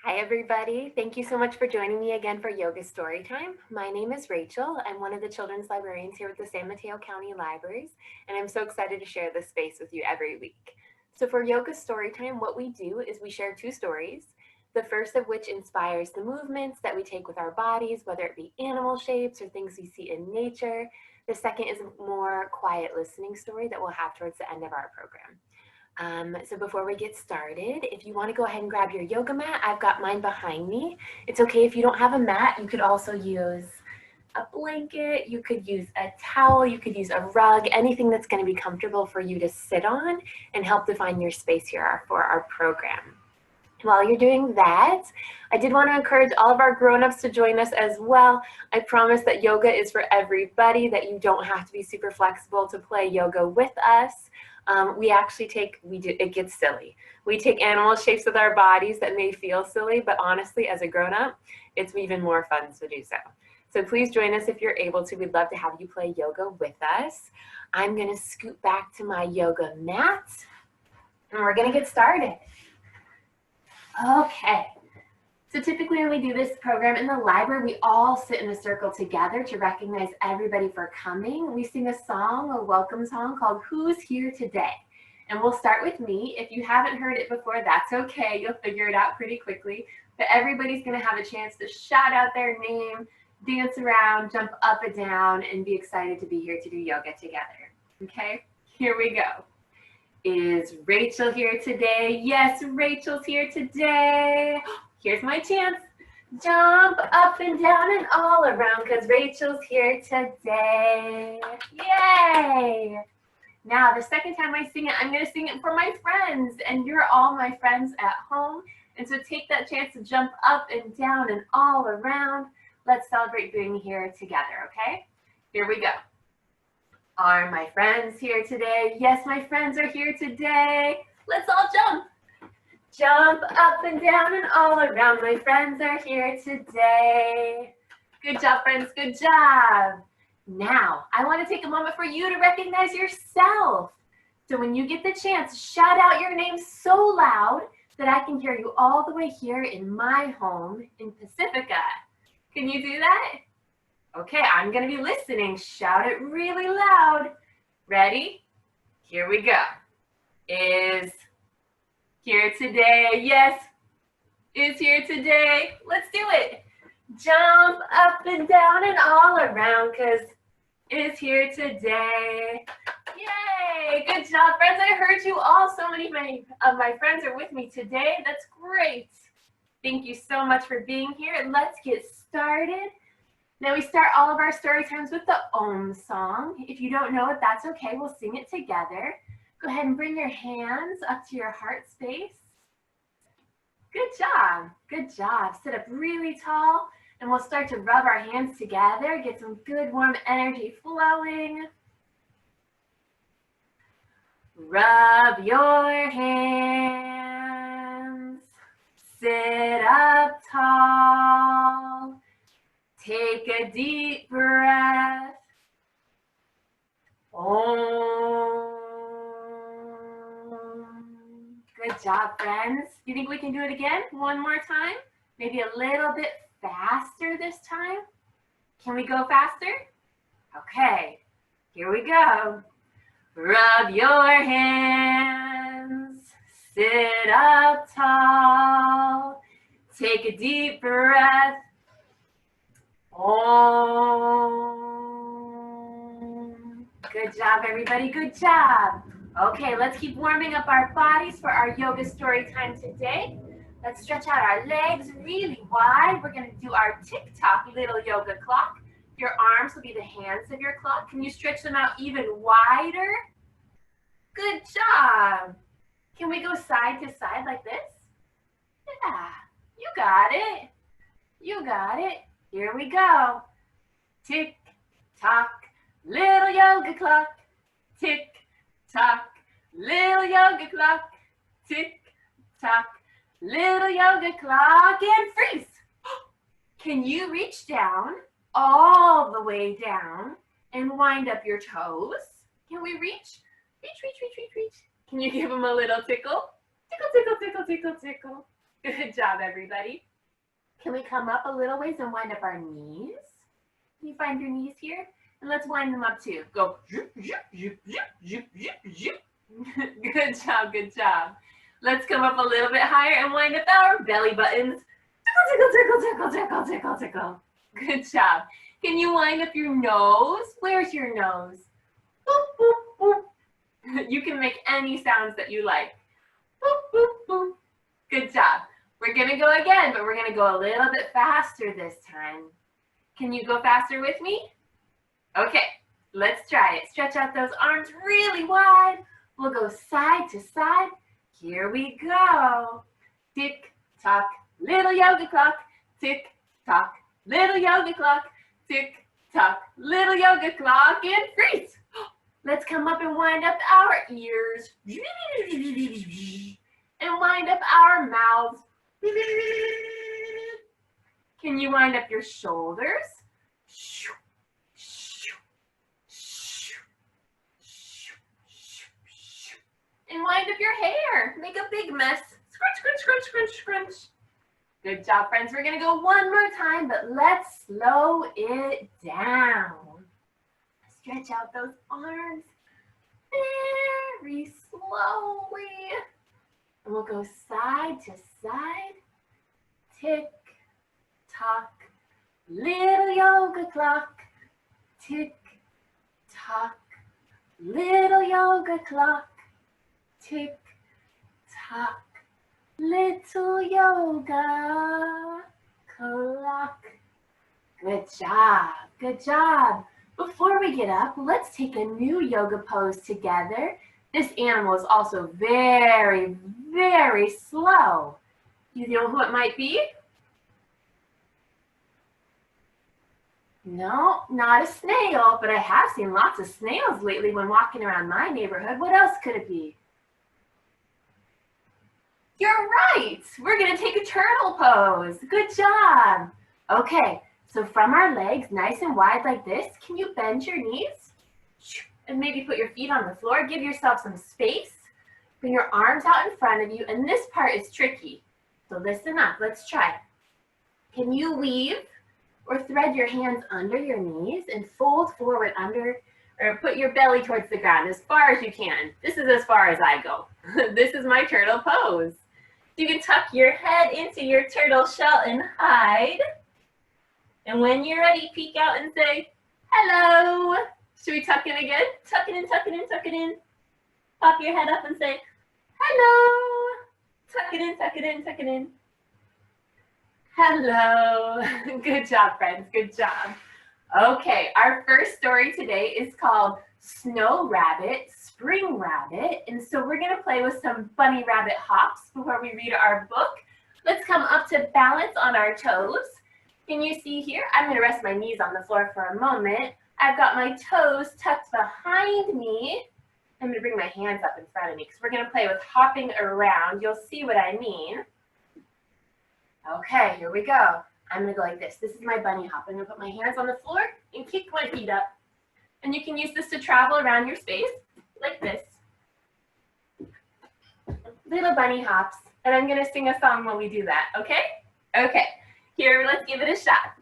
Hi, everybody. Thank you so much for joining me again for Yoga Storytime. My name is Rachel. I'm one of the children's librarians here at the San Mateo County Libraries, and I'm so excited to share this space with you every week. So for Yoga Storytime, what we do is we share two stories, the first of which inspires the movements that we take with our bodies, whether it be animal shapes or things we see in nature. The second is a more quiet listening story that we'll have towards the end of our program. So before we get started, if you want to go ahead and grab your yoga mat, I've got mine behind me. It's okay if you don't have a mat. You could also use a blanket, you could use a towel, you could use a rug, anything that's going to be comfortable for you to sit on and help define your space here for our program. While you're doing that, I did want to encourage all of our grown-ups to join us as well. I promise that yoga is for everybody, that you don't have to be super flexible to play yoga with us. It gets silly. We take animal shapes with our bodies that may feel silly, but honestly, as a grown-up, it's even more fun to do so. So please join us if you're able to. We'd love to have you play yoga with us. I'm gonna scoot back to my yoga mat, and we're gonna get started. Okay, so typically when we do this program in the library, we all sit in a circle together to recognize everybody for coming. We sing a song, a welcome song called Who's Here Today? And we'll start with me. If you haven't heard it before, that's okay. You'll figure it out pretty quickly. But everybody's gonna have a chance to shout out their name, dance around, jump up and down, and be excited to be here to do yoga together. Okay, here we go. Is Rachel here today? Yes, Rachel's here today. Here's my chance. Jump up and down and all around because Rachel's here today. Yay! Now, the second time I sing it, I'm going to sing it for my friends, and you're all my friends at home. And so take that chance to jump up and down and all around. Let's celebrate being here together, okay? Here we go. Are my friends here today? Yes, my friends are here today. Let's all jump. Jump up and down and all around. My friends are here today. Good job, friends. Good job. Now, I want to take a moment for you to recognize yourself. So when you get the chance, shout out your name so loud that I can hear you all the way here in my home in Pacifica. Can you do that? Okay, I'm going to be listening. Shout it really loud. Ready? Here we go. Is here today. Yes, is here today. Let's do it. Jump up and down and all around because is here today. Yay, good job, friends. I heard you all. So many of my friends are with me today. That's great. Thank you so much for being here. Let's get started. Now we start all of our story times with the Om song. If you don't know it, that's okay. We'll sing it together. Go ahead and bring your hands up to your heart space. Good job. Good job. Sit up really tall, and we'll start to rub our hands together. Get some good warm energy flowing. Rub your hands. Sit up tall. Take a deep breath. Om. Good job, friends. You think we can do it again? One more time? Maybe a little bit faster this time? Can we go faster? Okay, here we go. Rub your hands. Sit up tall. Take a deep breath. Om. Good job, everybody. Good job. Okay, let's keep warming up our bodies for our yoga story time today. Let's stretch out our legs really wide. We're going to do our tick-tock little yoga clock. Your arms will be the hands of your clock. Can you stretch them out even wider? Good job. Can we go side to side like this? Yeah, you got it. You got it. Here we go. Tick, tock, little yoga clock. Tick, tock, little yoga clock. Tick, tock, little yoga clock. And freeze. Can you reach down, all the way down, and wind up your toes? Can we reach? Reach, reach, reach, reach, reach. Can you give them a little tickle? Tickle, tickle, tickle, tickle, tickle. Good job, everybody. Can we come up a little ways and wind up our knees? Can you find your knees here? And let's wind them up too. Go. Good job, good job. Let's come up a little bit higher and wind up our belly buttons. Tickle, tickle, tickle, tickle, tickle, tickle. Good job. Can you wind up your nose? Where's your nose? Boop, boop, boop. You can make any sounds that you like. Boop, boop, boop. Good job. We're gonna go again, but we're gonna go a little bit faster this time. Can you go faster with me? Okay, let's try it. Stretch out those arms really wide. We'll go side to side. Here we go. Tick, tock, little yoga clock. Tick, tock, little yoga clock. Tick, tock, little yoga clock, and freeze. Let's come up and wind up our ears. And wind up our mouths. Can you wind up your shoulders? And wind up your hair. Make a big mess. Scrunch, scrunch, scrunch, scrunch, scrunch. Good job, friends. We're going to go one more time, but let's slow it down. Stretch out those arms very slowly. And we'll go side to side. Tick, tock, little yoga clock. Tick, tock, little yoga clock. Tick, tock, little yoga clock. Good job, good job. Before we get up, let's take a new yoga pose together. This animal is also very, very slow. You know who it might be? No, not a snail, but I have seen lots of snails lately when walking around my neighborhood. What else could it be? You're right. We're going to take a turtle pose. Good job. Okay, so from our legs, nice and wide like this, can you bend your knees? And maybe put your feet on the floor. Give yourself some space. Bring your arms out in front of you. And this part is tricky. So listen up. Let's try. Can you weave or thread your hands under your knees and fold forward under, or put your belly towards the ground as far as you can. This is as far as I go. This is my turtle pose. You can tuck your head into your turtle shell and hide. And when you're ready, peek out and say, hello. Should we tuck in again? Tuck it in, tuck it in, tuck it in. Pop your head up and say, hello. Tuck it in, tuck it in, tuck it in. Hello. Good job, friends. Good job. Okay, our first story today is called Snow Rabbit, Spring Rabbit. And so we're going to play with some bunny rabbit hops before we read our book. Let's come up to balance on our toes. Can you see here? I'm going to rest my knees on the floor for a moment. I've got my toes tucked behind me. I'm going to bring my hands up in front of me because we're going to play with hopping around. You'll see what I mean. Okay, here we go. I'm going to go like this. This is my bunny hop. I'm going to put my hands on the floor and kick my feet up. And you can use this to travel around your space like this. Little bunny hops. And I'm going to sing a song while we do that, okay? Okay, here, let's give it a shot.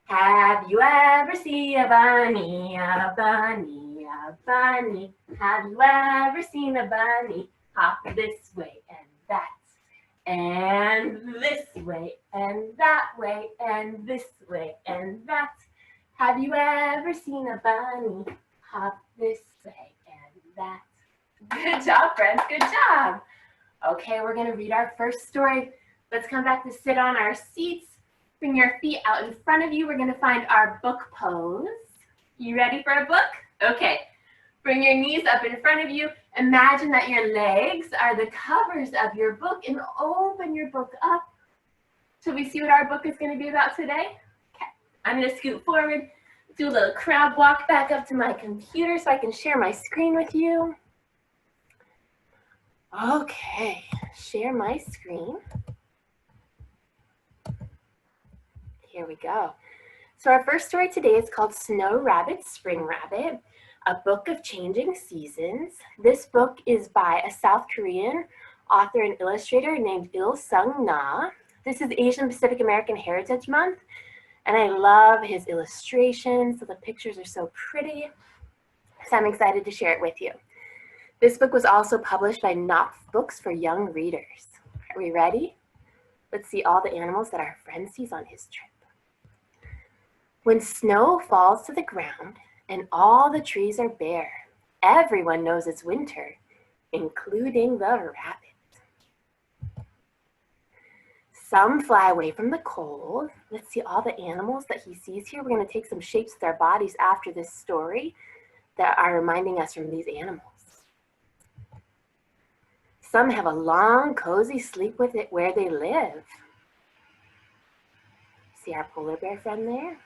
Have you ever seen a bunny, a bunny, a bunny? Have you ever seen a bunny hop this way and that? And this way, and that way, and this way, and that. Have you ever seen a bunny hop this way and that? Good job, friends, good job. Okay, we're gonna read our first story. Let's come back to sit on our seats. Bring your feet out in front of you. We're gonna find our book pose. You ready for a book? Okay. Bring your knees up in front of you. Imagine that your legs are the covers of your book and open your book up. Shall we see what our book is going to be about today? Okay. I'm going to scoot forward, do a little crab walk back up to my computer so I can share my screen with you. Okay, share my screen. Here we go. So our first story today is called Snow Rabbit, Spring Rabbit. A Book of Changing Seasons. This book is by a South Korean author and illustrator named Il Sung Na. This is Asian Pacific American Heritage Month, and I love his illustrations. So the pictures are so pretty, so I'm excited to share it with you. This book was also published by Knopf Books for young readers. Are we ready? Let's see all the animals that our friend sees on his trip. When snow falls to the ground and all the trees are bare, everyone knows it's winter, including the rabbit. Some fly away from the cold. Let's see all the animals that he sees here. We're going to take some shapes with our bodies after this story that are reminding us from these animals. Some have a long, cozy sleep with it where they live. See our polar bear friend there?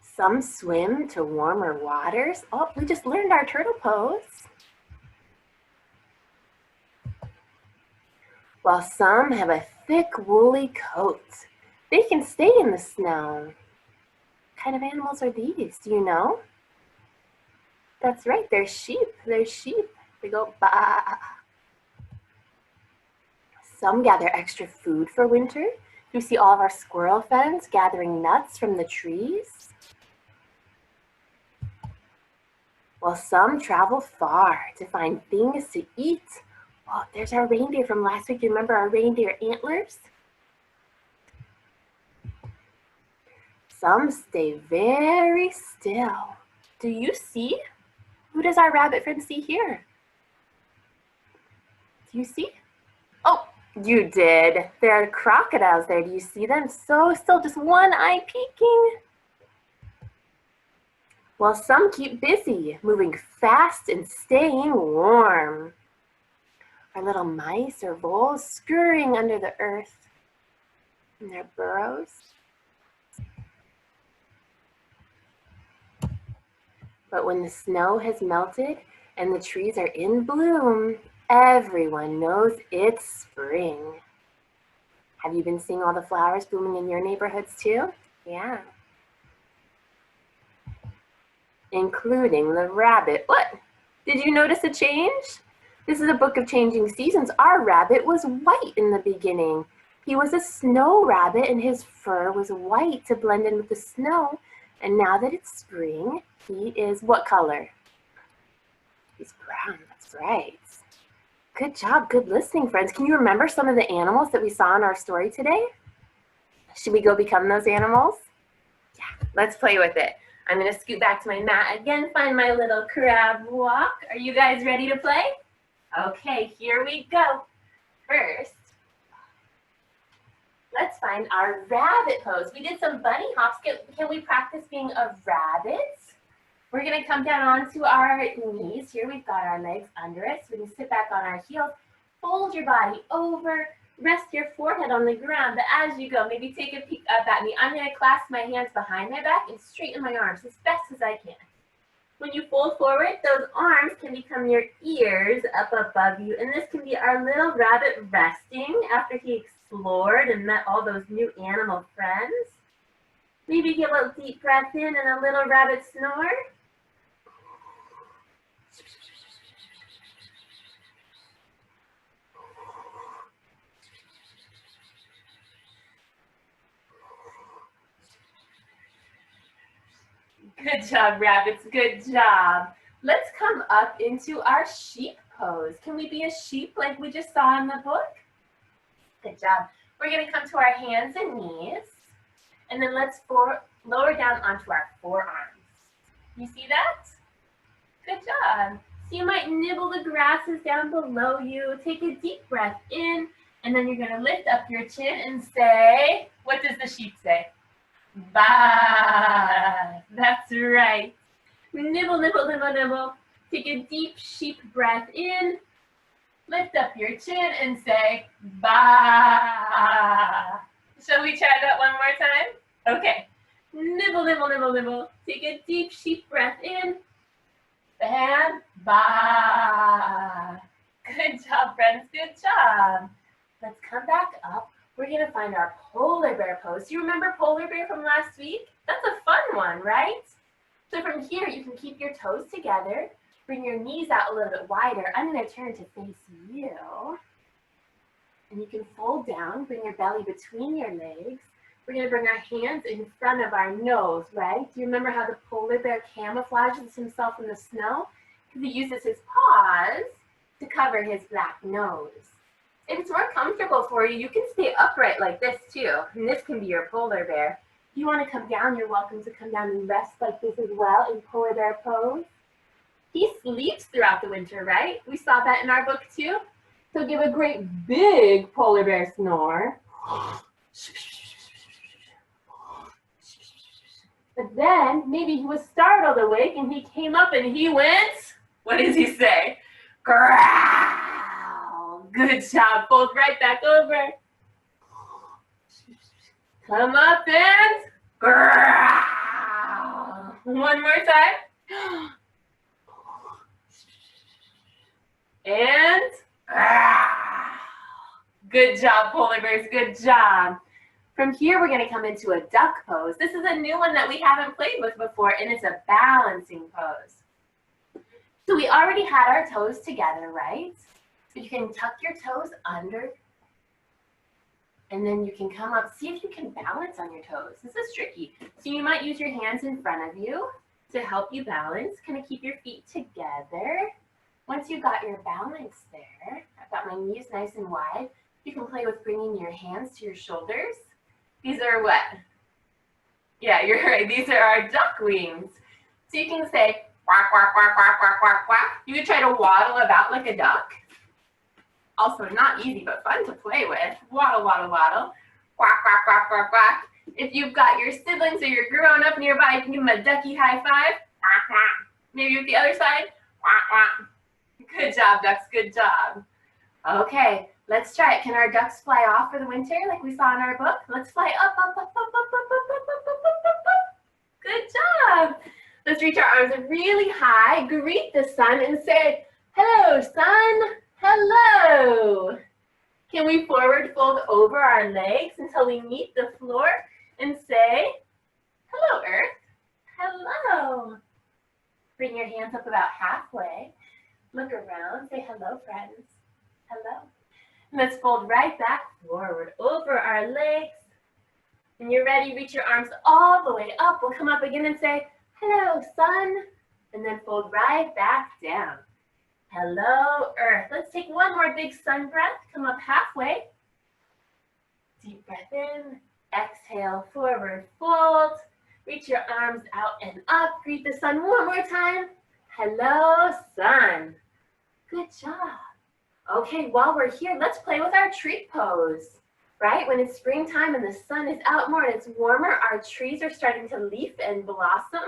Some swim to warmer waters. Oh, we just learned our turtle pose. While some have a thick, woolly coat. They can stay in the snow. What kind of animals are these? Do you know? That's right, they're sheep. They're sheep. They go ba. Some gather extra food for winter. You see all of our squirrel friends gathering nuts from the trees. While some travel far to find things to eat. Oh, there's our reindeer from last week. Do you remember our reindeer antlers? Some stay very still. Do you see? Who does our rabbit friend see here? Do you see? Oh, you did. There are crocodiles there. Do you see them? So still, just one eye peeking. While some keep busy, moving fast and staying warm. Our little mice or voles scurrying under the earth in their burrows. But when the snow has melted and the trees are in bloom, everyone knows it's spring. Have you been seeing all the flowers blooming in your neighborhoods too? Yeah. Including the rabbit. What? Did you notice a change? This is a book of changing seasons. Our rabbit was white in the beginning. He was a snow rabbit and his fur was white to blend in with the snow. And now that it's spring, he is what color? He's brown, that's right. Good job, good listening, friends. Can you remember some of the animals that we saw in our story today? Should we go become those animals? Yeah, let's play with it. I'm gonna scoot back to my mat again, find my little crab walk. Are you guys ready to play? Okay, here we go. First, let's find our rabbit pose. We did some bunny hops. Can we practice being a rabbit? We're gonna come down onto our knees. Here we've got our legs under us. We're gonna sit back on our heels. Fold your body over. Rest your forehead on the ground. But as you go, maybe take a peek up at me. I'm gonna clasp my hands behind my back and straighten my arms as best as I can. When you fold forward, those arms can become your ears up above you. And this can be our little rabbit resting after he explored and met all those new animal friends. Maybe get a little deep breath in and a little rabbit snore. Good job, rabbits, good job. Let's come up into our sheep pose. Can we be a sheep like we just saw in the book? Good job. We're gonna come to our hands and knees, and then let's lower down onto our forearms. You see that? Good job. So you might nibble the grasses down below you. Take a deep breath in, and then you're gonna lift up your chin and say, what does the sheep say? Ba. That's right. Nibble, nibble, nibble, nibble. Take a deep sheep breath in. Lift up your chin and say, ba. Shall we try that one more time? Okay. Nibble, nibble, nibble, nibble. Take a deep sheep breath in. And ba. Good job, friends. Good job. Let's come back up. We're gonna find our polar bear pose. Do you remember polar bear from last week? That's a fun one, right? So from here, you can keep your toes together. Bring your knees out a little bit wider. I'm going to turn to face you. And you can fold down, bring your belly between your legs. We're going to bring our hands in front of our nose, right? Do you remember how the polar bear camouflages himself in the snow? Because he uses his paws to cover his black nose. If it's more comfortable for you, you can stay upright like this too. And this can be your polar bear. If you want to come down, you're welcome to come down and rest like this as well in polar bear pose. He sleeps throughout the winter, right? We saw that in our book too. So give a great big polar bear snore. But then maybe he was startled awake and he came up and he went, what does he say? Growl. Good job. Fold right back over. Come up and growl. One more time. And good job, polar bears. Good job. From here, we're going to come into a duck pose. This is a new one that we haven't played with before, and it's a balancing pose. So we already had our toes together, right? So you can tuck your toes under, and then you can come up. See if you can balance on your toes. This is tricky. So you might use your hands in front of you to help you balance. Kind of keep your feet together. Once you got your balance there, I've got my knees nice and wide. You can play with bringing your hands to your shoulders. These are what? Yeah, you're right. These are our duck wings. So you can say, quack, quack, quack, quack, quack, quack, quack. You can try to waddle about like a duck. Also not easy, but fun to play with. Waddle, waddle, waddle. Quack, quack, quack, quack, quack. If you've got your siblings or your grown-up nearby, you can give them a ducky high five. Quack, quack. Maybe with the other side. Quack, quack. Good job, ducks. Good job. Okay. Let's try it. Can our ducks fly off for the winter like we saw in our book? Let's fly up, up, up, up, up, up, up, up, up, up, up, up, up. Good job. Let's reach our arms really high, greet the sun, and say, hello, sun. Hello. Can we forward fold over our legs until we meet the floor and say, hello, Earth. Hello. Bring your hands up about halfway. Look around. Say hello, friends. Hello. Let's fold right back forward over our legs. When you're ready, reach your arms all the way up. We'll come up again and say, hello, sun. And then fold right back down. Hello, Earth. Let's take one more big sun breath. Come up halfway. Deep breath in. Exhale, forward fold. Reach your arms out and up. Greet the sun one more time. Hello, sun. Good job. Okay, while we're here, let's play with our tree pose, right? When it's springtime and the sun is out more and it's warmer, our trees are starting to leaf and blossom.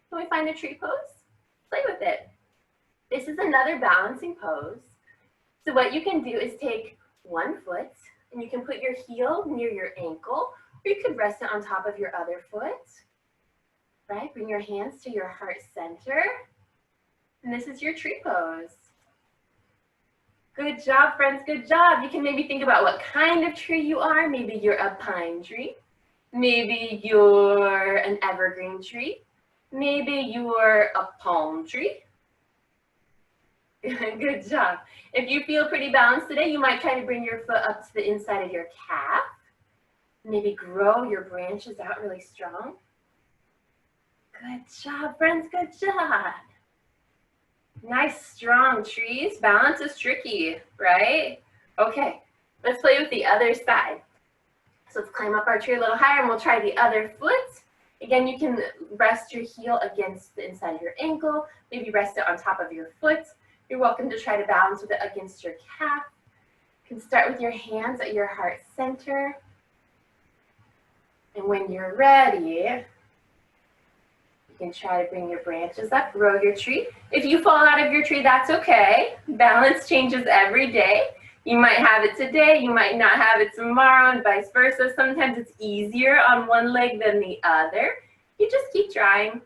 Can we find a tree pose? Play with it. This is another balancing pose. So what you can do is take one foot and you can put your heel near your ankle, or you could rest it on top of your other foot, right? Bring your hands to your heart center. And this is your tree pose. Good job, friends. Good job. You can maybe think about what kind of tree you are. Maybe you're a pine tree. Maybe you're an evergreen tree. Maybe you're a palm tree. Good job. If you feel pretty balanced today, you might try to bring your foot up to the inside of your calf. Maybe grow your branches out really strong. Good job, friends. Good job. Nice, strong trees. Balance is tricky, right? Okay, let's play with the other side. So let's climb up our tree a little higher and we'll try the other foot. Again, you can rest your heel against the inside of your ankle. Maybe rest it on top of your foot. You're welcome to try to balance with it against your calf. You can start with your hands at your heart center. And when you're ready, you can try to bring your branches up, grow your tree. If you fall out of your tree, that's okay. Balance changes every day. You might have it today, you might not have it tomorrow, and vice versa. Sometimes it's easier on one leg than the other. You just keep trying.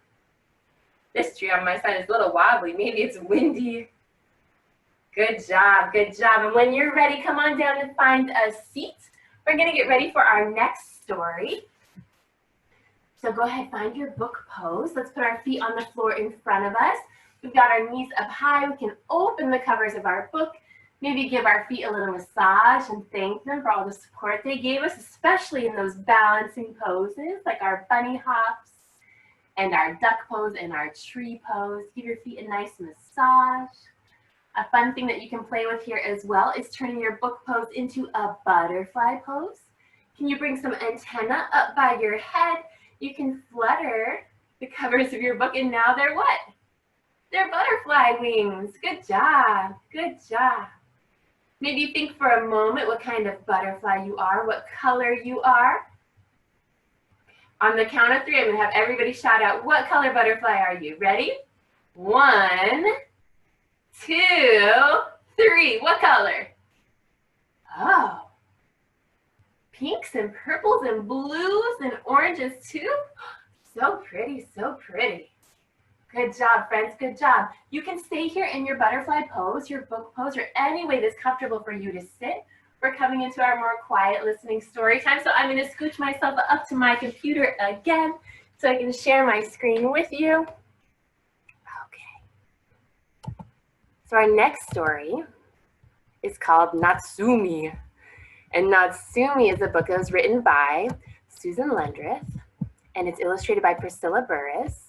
This tree on my side is a little wobbly. Maybe it's windy. Good job, good job. And when you're ready, come on down and find a seat. We're gonna get ready for our next story. So go ahead, find your book pose. Let's put our feet on the floor in front of us. We've got our knees up high. We can open the covers of our book, maybe give our feet a little massage and thank them for all the support they gave us, especially in those balancing poses like our bunny hops and our duck pose and our tree pose. Give your feet a nice massage. A fun thing that you can play with here as well is turning your book pose into a butterfly pose. Can you bring some antenna up by your head? You can flutter the covers of your book, and now they're what? They're butterfly wings. Good job. Good job. Maybe think for a moment what kind of butterfly you are, what color you are. On the count of 3, I'm going to have everybody shout out, what color butterfly are you? Ready? 1, 2, 3. What color? Oh. Pinks and purples and blues and oranges too. So pretty, so pretty. Good job, friends, good job. You can stay here in your butterfly pose, your book pose, or any way that's comfortable for you to sit. We're coming into our more quiet listening story time, so I'm going to scooch myself up to my computer again so I can share my screen with you. Okay. So our next story is called Natsumi. And Natsumi is a book that was written by Susan Lendroth, and it's illustrated by Priscilla Burris.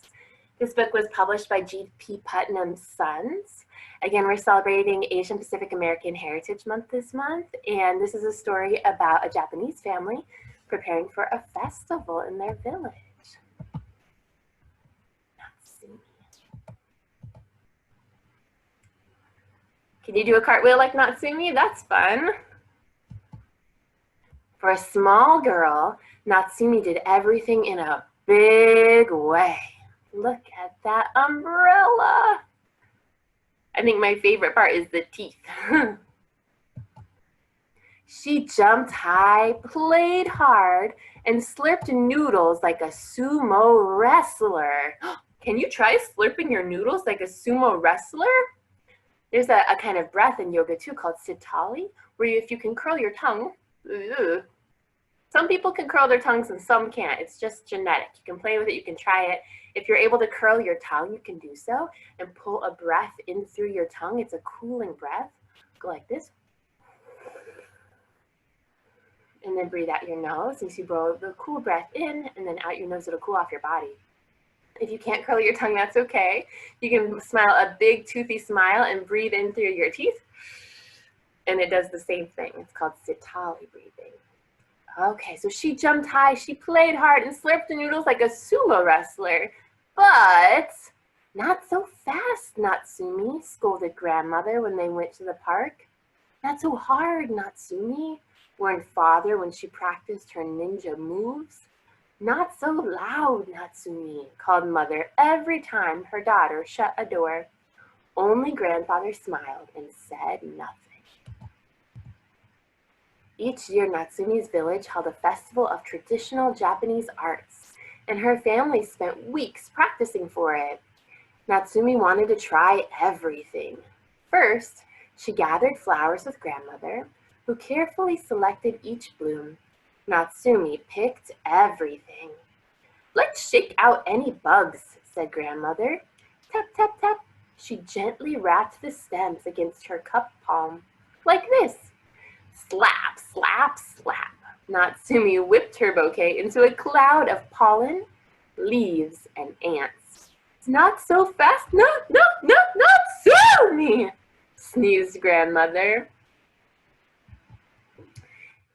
This book was published by G.P. Putnam's Sons. Again, we're celebrating Asian Pacific American Heritage Month this month, and this is a story about a Japanese family preparing for a festival in their village. Natsumi. Can you do a cartwheel like Natsumi? That's fun. For a small girl, Natsumi did everything in a big way. Look at that umbrella. I think my favorite part is the teeth. She jumped high, played hard, and slurped noodles like a sumo wrestler. Can you try slurping your noodles like a sumo wrestler? There's a kind of breath in yoga too called sitali, where if you can curl your tongue, some people can curl their tongues and some can't. It's just genetic. You can play with it, you can try it. If you're able to curl your tongue, you can do so and pull a breath in through your tongue. It's a cooling breath. Go like this. And then breathe out your nose. As you blow the cool breath in and then out your nose, it'll cool off your body. If you can't curl your tongue, that's okay. You can smile a big toothy smile and breathe in through your teeth. And it does the same thing. It's called sitali breathing. Okay, so she jumped high, she played hard and slurped the noodles like a sumo wrestler. But not so fast, Natsumi, scolded grandmother when they went to the park. Not so hard, Natsumi, warned father when she practiced her ninja moves. Not so loud, Natsumi, called mother every time her daughter shut a door. Only grandfather smiled and said nothing. Each year, Natsumi's village held a festival of traditional Japanese arts, and her family spent weeks practicing for it. Natsumi wanted to try everything. First, she gathered flowers with grandmother, who carefully selected each bloom. Natsumi picked everything. Let's shake out any bugs, said grandmother. Tap, tap, tap. She gently rapped the stems against her cup palm, like this. Slap, slap, slap. Natsumi whipped her bouquet into a cloud of pollen, leaves, and ants. Not so fast, no, Natsumi, sneezed grandmother.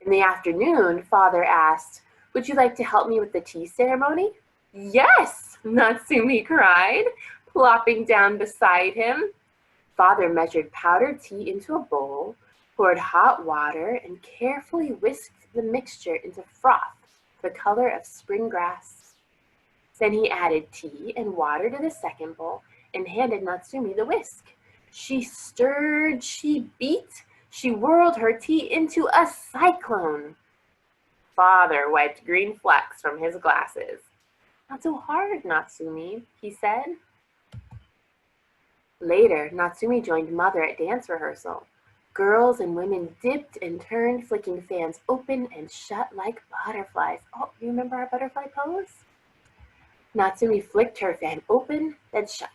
In the afternoon, father asked, would you like to help me with the tea ceremony? Yes, Natsumi cried, plopping down beside him. Father measured powdered tea into a bowl, poured hot water, and carefully whisked the mixture into froth, the color of spring grass. Then he added tea and water to the second bowl and handed Natsumi the whisk. She stirred, she beat, she whirled her tea into a cyclone. Father wiped green flecks from his glasses. Not so hard, Natsumi, he said. Later, Natsumi joined mother at dance rehearsal. Girls and women dipped and turned, flicking fans open and shut like butterflies. Oh, you remember our butterfly pose? Natsumi flicked her fan open, then shut,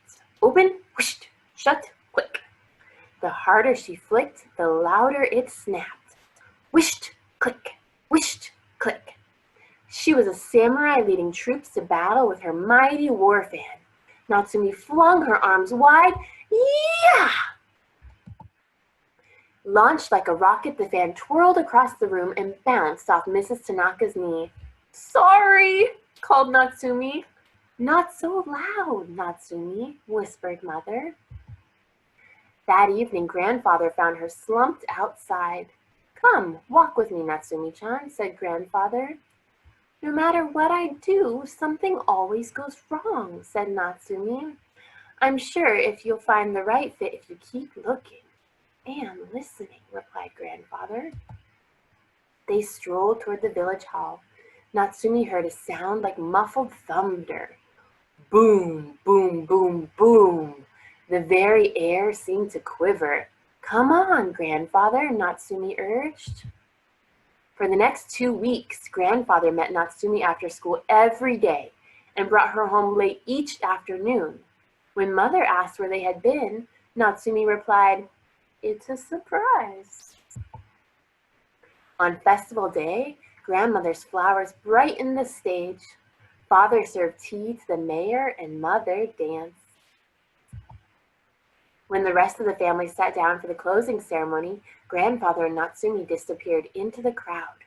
Open, whoosh, shut, quick. The harder she flicked, the louder it snapped. Whished, click, whished, click. She was a samurai leading troops to battle with her mighty war fan. Natsumi flung her arms wide. Yeah! Launched like a rocket, the fan twirled across the room and bounced off Mrs. Tanaka's knee. Sorry, called Natsumi. Not so loud, Natsumi, whispered Mother. That evening, Grandfather found her slumped outside. Come, walk with me, Natsumi-chan, said Grandfather. No matter what I do, something always goes wrong, said Natsumi. I'm sure if you'll find the right fit if you keep looking and listening, replied Grandfather. They strolled toward the village hall. Natsumi heard a sound like muffled thunder. Boom, boom, boom, boom. The very air seemed to quiver. Come on, Grandfather, Natsumi urged. For the next 2 weeks, Grandfather met Natsumi after school every day and brought her home late each afternoon. When Mother asked where they had been, Natsumi replied, "It's a surprise." On festival day, Grandmother's flowers brightened the stage. Father served tea to the mayor and Mother danced. When the rest of the family sat down for the closing ceremony, Grandfather and Natsumi disappeared into the crowd.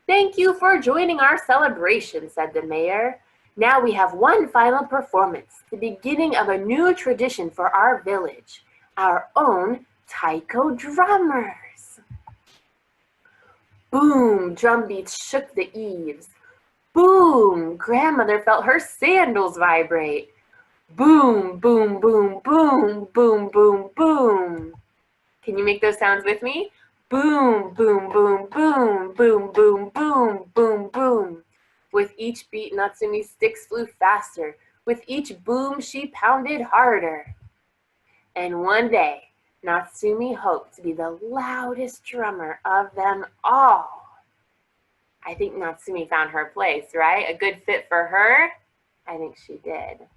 Thank you for joining our celebration, said the mayor. Now we have one final performance, the beginning of a new tradition for our village, our own taiko drummers. Boom, drum beats shook the eaves. Boom, Grandmother felt her sandals vibrate. Boom, boom, boom, boom, boom, boom, boom. Can you make those sounds with me? Boom, boom, boom, boom, boom, boom, boom, boom, boom. With each beat, Natsumi's sticks flew faster. With each boom, she pounded harder. And one day, Natsumi hoped to be the loudest drummer of them all. I think Natsumi found her place, right? A good fit for her? I think she did.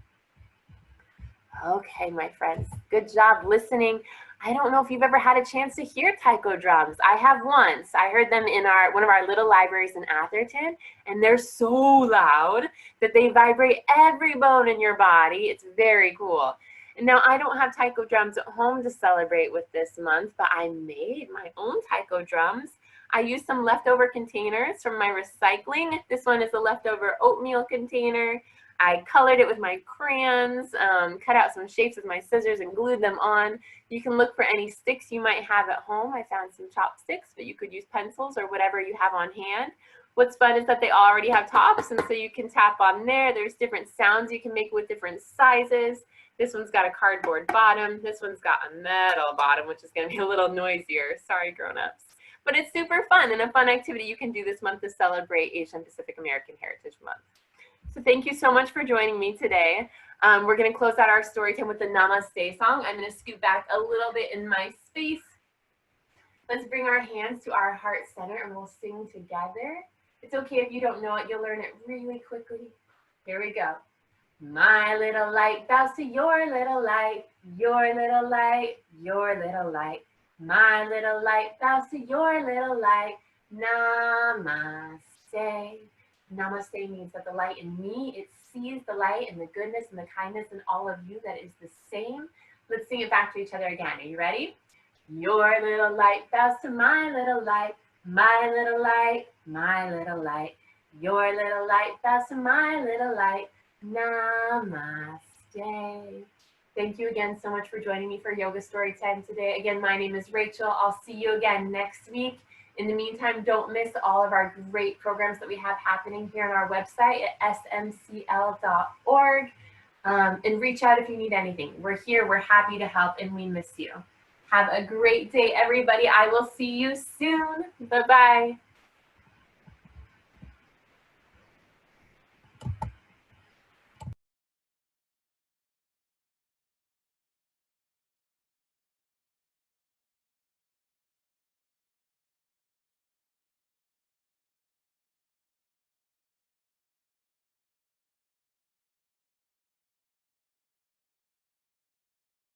Okay, my friends, good job listening. I don't know if you've ever had a chance to hear taiko drums. I have once. I heard them in one of our little libraries in Atherton, and they're so loud that they vibrate every bone in your body. It's very cool. And now I don't have taiko drums at home to celebrate with this month, but I made my own taiko drums. I used some leftover containers from my recycling. This one is a leftover oatmeal container. I colored it with my crayons, cut out some shapes with my scissors and glued them on. You can look for any sticks you might have at home. I found some chopsticks, but you could use pencils or whatever you have on hand. What's fun is that they already have tops, and so you can tap on there. There's different sounds you can make with different sizes. This one's got a cardboard bottom. This one's got a metal bottom, which is going to be a little noisier. Sorry, grown-ups. But it's super fun and a fun activity you can do this month to celebrate Asian Pacific American Heritage Month. So thank you so much for joining me today. We're going to close out our story time with the Namaste song. I'm going to scoot back a little bit in my space. Let's bring our hands to our heart center and we'll sing together. It's okay if you don't know it. You'll learn it really quickly. Here we go. My little light bows to your little light, your little light, your little light. My little light bows to your little light. Namaste. Namaste means that the light in me, it sees the light and the goodness and the kindness in all of you that is the same. Let's sing it back to each other again. Are you ready? Your little light bows to my little light, my little light, my little light. Your little light bows to my little light. Namaste. Thank you again so much for joining me for Yoga Story Time today. Again, my name is Rachel. I'll see you again next week. In the meantime, don't miss all of our great programs that we have happening here on our website at smcl.org. And reach out if you need anything. We're here, we're happy to help, and we miss you. Have a great day, everybody. I will see you soon. Bye-bye.